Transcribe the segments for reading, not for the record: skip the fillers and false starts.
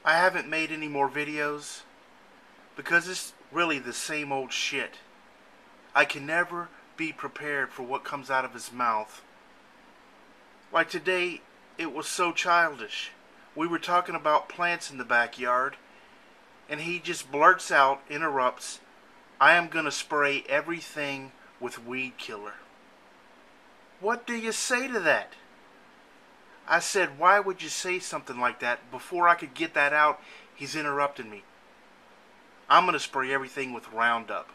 I haven't made any more videos because it's really the same old shit. I can never be prepared for what comes out of his mouth. Like today, it was so childish. We were talking about plants in the backyard, and he just blurts out, interrupts, "I am gonna spray everything with weed killer." What do you say to that? I said, why would you say something like that? Before I could get that out, he's interrupted me. I'm gonna spray everything with Roundup.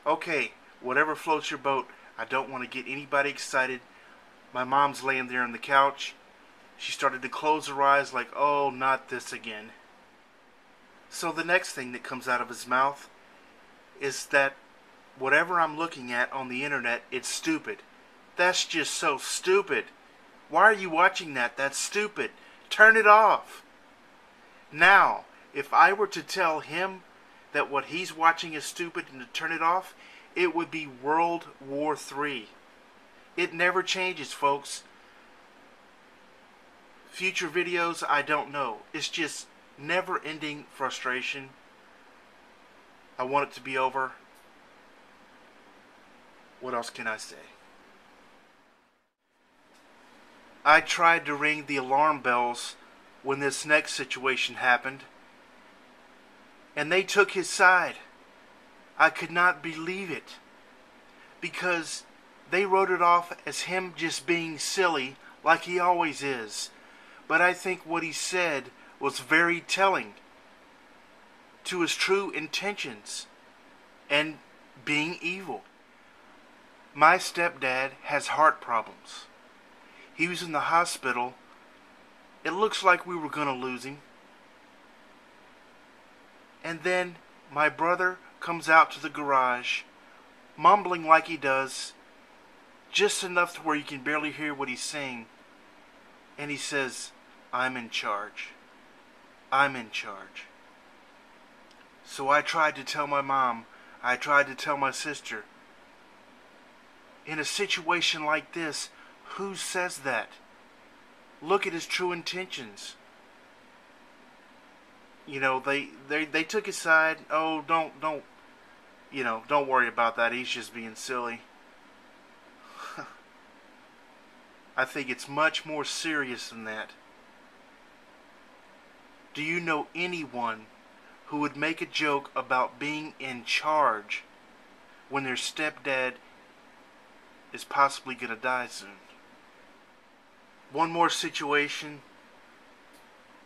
Okay, whatever floats your boat. I don't want to get anybody excited. My mom's laying there on the couch. She started to close her eyes like, oh, not this again. So the next thing that comes out of his mouth is that whatever I'm looking at on the internet, it's stupid. That's just so stupid. Why are you watching that? That's stupid. Turn it off. Now, if I were to tell him that what he's watching is stupid and to turn it off, it would be World War III. It never changes, folks. Future videos, I don't know. It's just never-ending frustration. I want it to be over. What else can I say? I tried to ring the alarm bells when this next situation happened, and they took his side. I could not believe it, because they wrote it off as him just being silly like he always is. But I think what he said was very telling to his true intentions and being evil. My stepdad has heart problems. He was in the hospital. It looks like we were going to lose him. And then my brother comes out to the garage, mumbling like he does, just enough to where you can barely hear what he's saying. And he says, "I'm in charge. I'm in charge." So I tried to tell my mom, I tried to tell my sister, in a situation like this, who says that? Look at his true intentions. You know, they took his side. Oh, don't worry about that. He's just being silly. I think it's much more serious than that. Do you know anyone who would make a joke about being in charge when their stepdad is possibly going to die soon? One more situation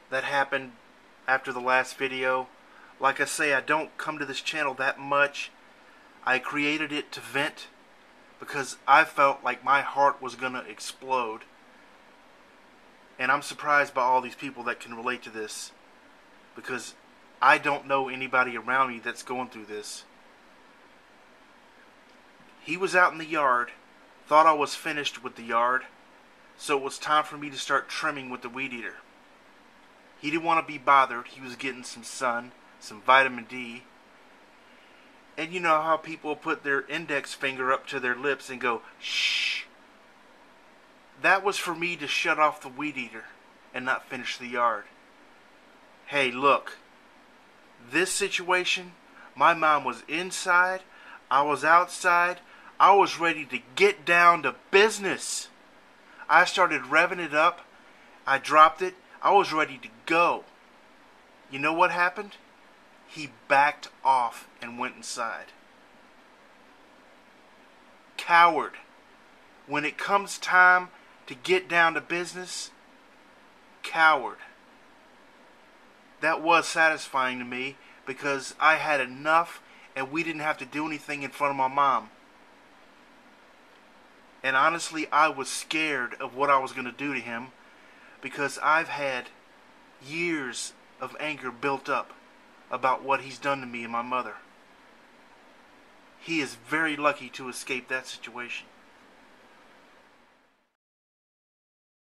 that happened after the last video. Like I say, I don't come to this channel that much. I created it to vent because I felt like my heart was going to explode. And I'm surprised by all these people that can relate to this, because I don't know anybody around me that's going through this. He was out in the yard, thought I was finished with the yard, so it was time for me to start trimming with the weed eater. He didn't want to be bothered. He was getting some sun, some vitamin D. And you know how people put their index finger up to their lips and go, shh. That was for me to shut off the weed eater and not finish the yard. Hey, look. This situation, my mom was inside, I was outside, I was ready to get down to business. I started revving it up, I dropped it, I was ready to go. You know what happened? He backed off and went inside. Coward. When it comes time to get down to business, coward. That was satisfying to me because I had enough and we didn't have to do anything in front of my mom. And honestly, I was scared of what I was going to do to him because I've had years of anger built up about what he's done to me and my mother. He is very lucky to escape that situation.